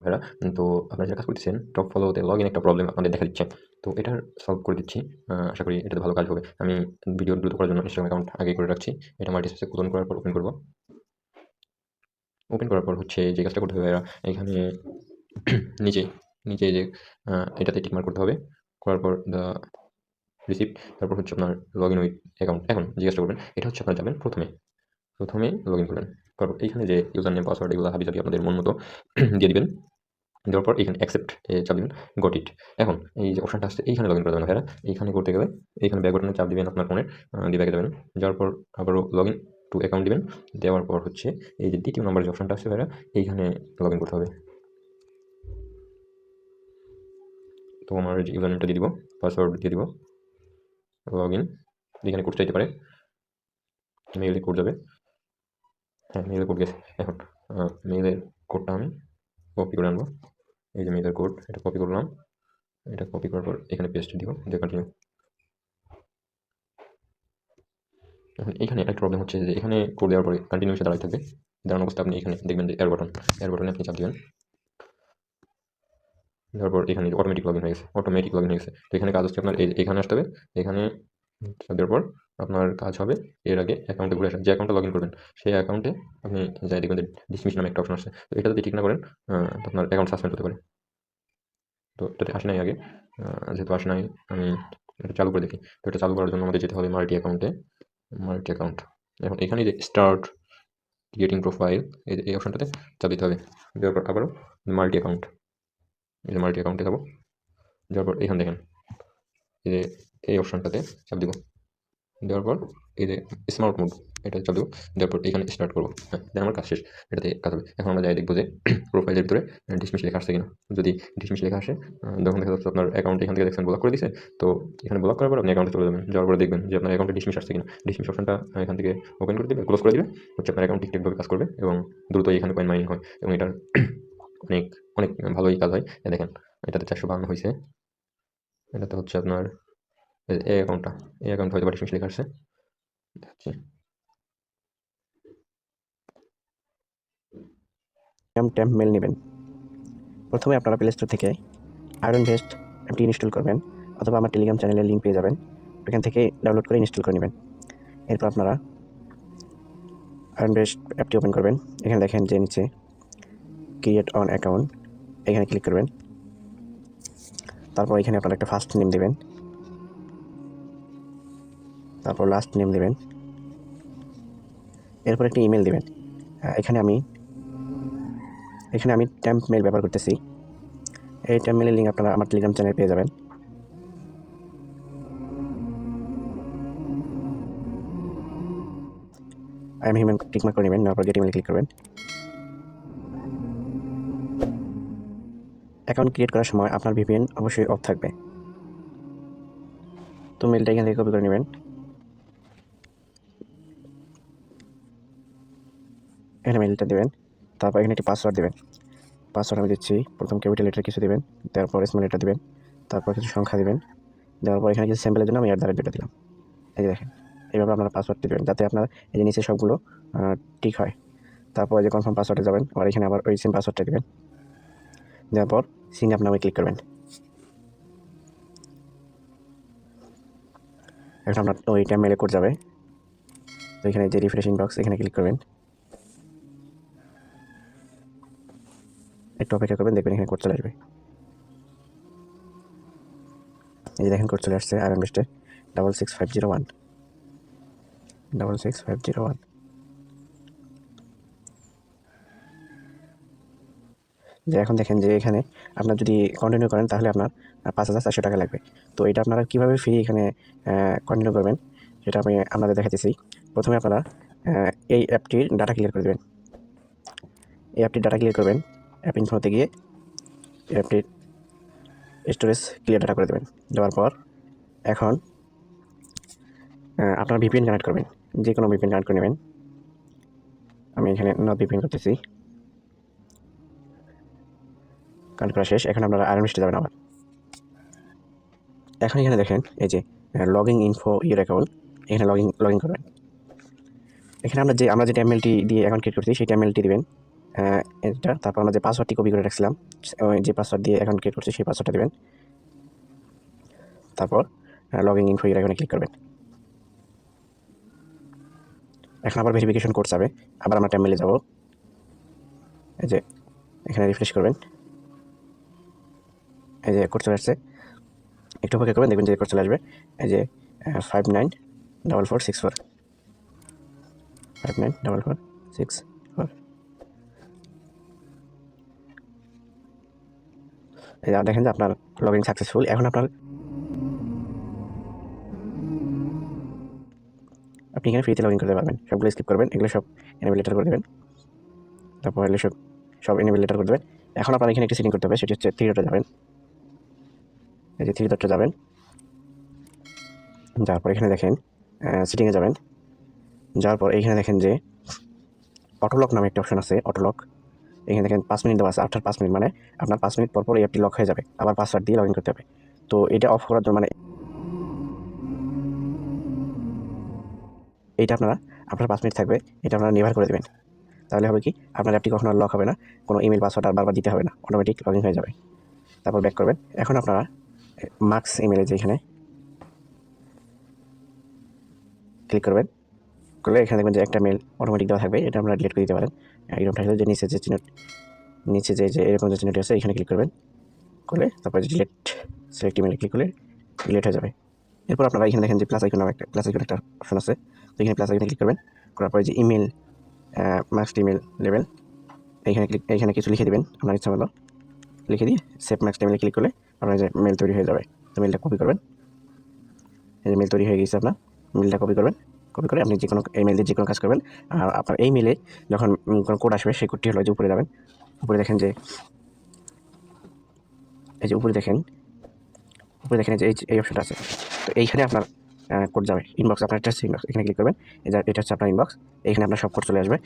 ভাইরা। তো আপনারা যারা কাজ করতেছেন টপ ফলোতে লগইন একটা প্রবলেম আপনাদের দেখা দিচ্ছে। তো এটার সলভ করে দিচ্ছি। আশা করি এটাতে ভালো কাজ হবে। আমি ভিডিও দ্রুত করার জন্য ইনস্টাগ্রাম অ্যাকাউন্ট আগেই করে রাখছি। এটা মাল্টিস্পেসে ক্লোন করার পর ওপেন করব। ওপেন করার পর হচ্ছে যে কাজটা করতে হবে ভাইরা, এখানে নিচে নিচে এই যে এটাতে টিক মার্ক করতে হবে। করার পর দ্য রিসিপ্ট, তারপর হচ্ছে আপনার লগইন উইথ অ্যাকাউন্ট। এখন যে কাজটা করবেন এটা হচ্ছে আপনারা যাবেন প্রথমে লগইন করবেন। তারপর এইখানে যে ইউজার নেম পাসওয়ার্ড এগুলো হাবিজাবি আপনাদের মন মতো দিয়ে দিবেন। দেওয়ার পর এখানে অ্যাকসেপ্ট চাপ দিবেন, গট ইট। এখন এই যে অপশনটা আসছে এইখানে লগইন করে দেবেন ভাইরা। এইখানে করতে গেলে এইখানে ব্যাক বাটনে চাপ দিবেন আপনার ফোনের, দিয়ে ব্যাকে যাবেন। যাওয়ার পর আবারও লগইন টু অ্যাকাউন্ট দিবেন। দেওয়ার পর হচ্ছে এই যে দ্বিতীয় নম্বর যে অপশনটা আসছে ভাইরা, এইখানে লগইন করতে হবে। তো আমার যে ইউজার নেমটা দিয়ে দিব, পাসওয়ার্ড দিয়ে দিব, লগইন। এখানে কোড চাইতে পারে, মেইলে কোড যাবে। হ্যাঁ, মেইলে কোড গেছে। এখন মেইলের কোডটা আমি কপি করে আনবো। এই যে মেইলের কোড, এটা কপি করলাম। এটা কপি করার পর এখানে পেস্ট দিব, দিয়ে কন্টিনিউ। এখন এখানে একটা প্রবলেম হচ্ছে যে এখানে কোড দেওয়ার পরে কন্টিনিউ এসে দাঁড়ায় থাকবে। দাঁড়ানো অবস্থা আপনি এখানে দেখবেন যে এয়ার বাটনে আপনি চাপ দিবেন। তারপর এখানে অটোমেটিক লগইন হয়ে গেছে, তো এখানে কাজ হচ্ছে আপনার এখানে আসতে হবে। এখানে চাপ দেওয়ার পর আপনার কাজ হবে এর আগে অ্যাকাউন্টে ঘুরে আসা। যে অ্যাকাউন্টে লগইন করবেন সেই অ্যাকাউন্টে আপনি যাই দেখবেন যে ডিসমিস নামে একটা অপশন আসছে। তো এটা যদি ঠিক না করেন তো আপনার অ্যাকাউন্ট সাসপেন্ড হতে পারে। তো এটাতে আসে নাই আগে, যেহেতু আসে নাই আমি এটা চালু করে দেখি। তো এটা চালু করার জন্য আমাদের যেতে হবে মাল্টি অ্যাকাউন্ট। এখন এখানে যে স্টার্ট ক্রিয়েটিং প্রোফাইল এই অপশনটাতে চাপ দিতে হবে। দেওয়ার পর আবারও মাল্টি অ্যাকাউন্ট, এই যে মাল্টি অ্যাকাউন্টে যাবো। যাওয়ার পর এখানে দেখেন এই যে এই অপশনটাতে চাপ দিব। দেওয়ার পর এই যে স্মার্ট মোড এটা চাপ দেবো। দেওয়ার পর এখানে স্টার্ট করবো। হ্যাঁ, দেন আমার কাজ শেষ। এটাতে কাজ হবে। এখন আমরা যাই দেখবো যে প্রোফাইলের ভিতরে ডিসমিস লেখা আসছে কিনা। যদি ডিসমিস লেখা আসে তখন দেখা যাচ্ছে আপনার অ্যাকাউন্ট এখান থেকে দেখছেন ব্লক করে দিছে। তো এখানে ব্লক করার পর আপনি অ্যাকাউন্টে চলে যাবেন। যাওয়ার পরে দেখবেন যে আপনার অ্যাকাউন্টে ডিসমিস আসছে কিনা। ডিসমিস অপশনটা এখান থেকে ওপেন করে দিবে, ক্লোজ করে দিবে, হচ্ছে আপনার অ্যাকাউন্ট ঠিকঠাকভাবে কাজ করবে এবং দ্রুত এখানে কয়েন মাইনিং হয় এবং এটার অনেক অনেক ভালোই কাজ হয়। দেখেন এটাতে 452 হয়েছে। এটাতে হচ্ছে আপনার এই অ্যাকাউন্ট হয়তো ডিসমিস লেখা আসছে। দেখাচ্ছি। টেম্প মেল নেবেন। প্রথমে আপনারা প্লে স্টোর থেকে আয়রন ভেস্ট অ্যাপটি ইনস্টল করবেন, অথবা আমার টেলিগ্রাম চ্যানেলের লিঙ্ক পেয়ে যাবেন। ওখান থেকে ডাউনলোড করে ইনস্টল করে নেবেন। এরপর আপনারা আয়রন ভেস্ট অ্যাপটি ওপেন করবেন। এখানে দেখেন যে নিচে ক্রিয়েট অন অ্যাকাউন্ট, এখানে ক্লিক করবেন। তারপর এখানে আপনারা একটা ফার্স্ট নেম দেবেন, তারপর লাস্ট নেম দেবেন, এরপর একটি ইমেল দেবেন। এখানে আমি টেম্প মেল ব্যবহার করতেছি। এই টেম্প মেলের লিঙ্ক আপনারা আমার টেলিগ্রাম চ্যানেলে পেয়ে যাবেন। আই এম হিউম্যান টিকমার্ক করে নেবেন, নেওয়ার পর গেট ইমেলে ক্লিক করবেন। অ্যাকাউন্ট ক্রিয়েট করার সময় আপনার ভিপিএন অবশ্যই অফ থাকবে। তো মেলটা এখান থেকে কপি করে নেবেন। এখানে মেলটা দেবেন, তারপর এখানে একটি পাসওয়ার্ড দেবেন। পাসওয়ার্ড আমি দিচ্ছি। প্রথম ক্যাপিটাল লেটার কিছু দেবেন, তারপর স্মল লেটার দেবেন, তারপর কিছু সংখ্যা দেবেন। দেওয়ার পর এখানে কিছু স্যাম্পলের জন্য আমি @দুটো দিলাম। এই যে দেখেন, এইভাবে আপনারা পাসওয়ার্ডটি দেবেন যাতে আপনার এই যে নিচে সবগুলো ঠিক হয়। তারপর যে কনফার্ম পাসওয়ার্ডে যাবেন, আবার এখানে আবার ওই সেম পাসওয়ার্ডটা দেবেন। দেওয়ার পর সিং আপ নামে ক্লিক করবেন। এখন আপনার ওই টাইম মেলে কোড যাবে। তো এখানে যে রিফ্রেশিং বক্স, এখানে ক্লিক করবেন। একটু অপেক্ষা করবেন, দেখবেন এখানে কোড চলে আসবে। এই যে দেখেন কোড চলে আসছে আয়রন বেস্টে 66501 66501। যে এখন দেখেন যে এখানে আপনার যদি কন্টিনিউ করেন তাহলে আপনার 5400 টাকা লাগবে। তো এটা আপনারা কীভাবে ফ্রি এখানে কন্টিনিউ করবেন সেটা আমি আপনাদের দেখাতেছি। প্রথমে আপনারা এই অ্যাপটির ডাটা ক্লিয়ার করে দেবেন। এই অ্যাপটির ডাটা ক্লিয়ার করবেন। অ্যাপ ইনফোতে গিয়ে এই অ্যাপটির স্টোরেজ ক্লিয়ার ডাটা করে দেবেন। দেওয়ার পর এখন আপনারা ভিপিএন কানেক্ট করবেন, যে কোনো ভিপিএন কানেক্ট করে নেবেন। আমি এখানে নট ভিপিএন করতেছি। কানেক্ট করা শেষ। এখন আপনারা আয়রন লিস্টে যাবেন আবার। এখন এখানে দেখেন এই যে লগইন ইনফো ইউর অ্যাকাউন্ট, এখানে লগইন করবেন। এখানে আমরা যে টেমমেলটি দিয়ে অ্যাকাউন্ট ক্রিয়েট করছি সেই টেমমেলটি দিবেন। এটা, তারপর আমরা যে পাসওয়ার্ডটি কপি করে রাখছিলাম, ওই যে পাসওয়ার্ড দিয়ে অ্যাকাউন্ট ক্রিয়েট করছি সেই পাসওয়ার্ডটা দেবেন। তারপর লগ ইন ইনফো এর আইকনে ক্লিক করবেন। এখন আবার ভেরিফিকেশন কোড যাবে, আবার আমরা টাইম মেলে যাব। এই যে এখানে রিফ্রেশ করবেন, এই যে কোড চলে আসছে, একটু অপেক্ষা করবেন, দেখবেন যে কোড চলে আসবে। এই যে 594464 594464। এই যে দেখেন যে আপনার লগ ইন সাকসেসফুল। এখন আপনি এখানে ফ্রিতে লগ ইন করতে পারবেন। সবগুলো স্কিপ করবেন, এগুলো সব এনেবল লেটার করে দেবেন। তারপর এগুলো সব এনেবল লেটার করে দেবেন। এখন আপনার এখানে একটি সেটিং করতে হবে, সেটি হচ্ছে থ্রি ডটে যাবেন। এই যে থ্রি ডটে যাবেন, যাওয়ার পর এখানে দেখেন সেটিংয়ে যাবেন। যাওয়ার পর এইখানে দেখেন যে অটোলক নামে একটা অপশন আছে, অটোলক। এখানে দেখেন 5 মিনিট দেওয়া আছে, আফটার 5 মিনিট, মানে আপনার 5 মিনিট পর পর এই অ্যাপটি লক হয়ে যাবে, আবার পাসওয়ার্ড দিয়ে লগ ইন করতে হবে। তো এটা অফ করার জন্য, মানে এইটা আপনার 5 মিনিট থাকবে, এটা আপনারা নেভার করে দেবেন। তাহলে হবে কি, আপনার অ্যাপটি কখনো লক হবে না, কোনো ইমেল পাসওয়ার্ড আর বারবার দিতে হবে না, অটোমেটিক লগ ইন হয়ে যাবে। তারপর ব্যাক করবেন। এখন আপনারা মার্কস ইমেলে যেখানে ক্লিক করবেন, করলে এখানে দেখবেন যে একটা মেল অটোমেটিক দেওয়া থাকবে, এটা আপনারা ডিলিট করে দিতে পারেন। একদম টাইটেল যে নিচে যে এরকম যে চিহ্নটি আছে এখানে ক্লিক করবেন, করলে তারপরে ডিলিট সিলেক্ট ইমেলে ক্লিক করলে ডিলিট হয়ে যাবে। এরপর আপনারা এখানে দেখেন যে প্লাস আইকন একটা অপশন আছে, তো এখানে প্লাস আইকনে ক্লিক করবেন, করার পরে যে ইমেল মাস্ট ইমেল লেভেল, এইখানে কিছু লিখে দেবেন আপনার ইচ্ছা মতো, লিখে দিয়ে সেভ মাস্ট ইমেলে ক্লিক করলে আপনার যে মেল তৈরি হয়ে যাবে। তো মেলটা কপি করবেন, এই যে মেল তৈরি হয়ে গেছে আপনার, মেলটা কপি করবেন, কপি করে আপনি যে কোনো এই মেল দিয়ে যে কোনো কাজ করবেন। আর আপনার এই মেলে যখন কোনো কোড আসবে, সেই কোডটি হলো যে উপরে যাবেন, উপরে দেখেন যে এই যে উপরে দেখেন এই যে এই অপশনটা আছে, তো এইখানে আপনার কোড যাবে, ইনবক্স, আপনার এটা হচ্ছে ইনবক্স, এখানে ক্লিক করবেন। এটা হচ্ছে আপনার ইনবক্স, এখানে আপনার সব কোড চলে আসবে।